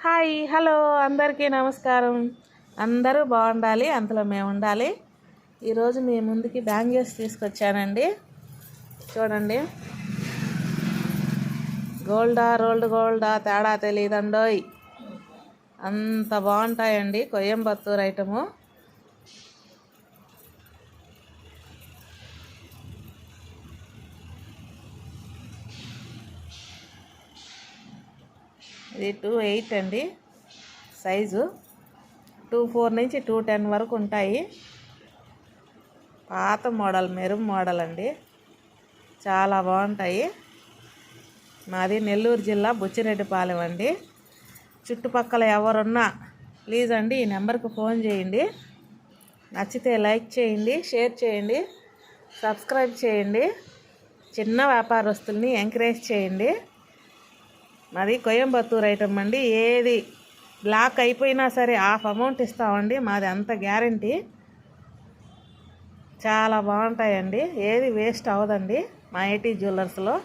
Hi hello అందరికీ నమస్కారం. అందరూ బాగుండాలి, అంతలో మేము ఉండాలి. ఈరోజు మీ ముందుకి బ్యాంగిల్స్ తీసుకొచ్చానండి. చూడండి, గోల్డా రోల్డ్ గోల్డా తేడా తెలియదండోయ్, అంత బాగుంటాయండి. కోయంబత్తూర్ ఐటము. ఇది 2.8 అండి సైజు. 2.4 నుంచి 2.10 వరకు ఉంటాయి. పాత మోడల్, మెరూన్ మోడల్ అండి, చాలా బాగుంటాయి. మాది నెల్లూరు జిల్లా బుచ్చిరెడ్డిపాలెం అండి. చుట్టుపక్కల ఎవరున్నా ప్లీజ్ అండి ఈ నెంబర్కి ఫోన్ చేయండి. నచ్చితే లైక్ చేయండి, షేర్ చేయండి, సబ్స్క్రైబ్ చేయండి. చిన్న వ్యాపారస్తుల్ని ఎంకరేజ్ చేయండి. మాది కోయంబత్తూర్ ఐటమ్ అండి. ఏది బ్లాక్ అయిపోయినా సరే హాఫ్ అమౌంట్ ఇస్తామండి. మాది అంత గ్యారంటీ. చాలా బాగుంటాయండి, ఏది వేస్ట్ అవ్వదండి మా ఏటీ జ్యువెలర్స్లో.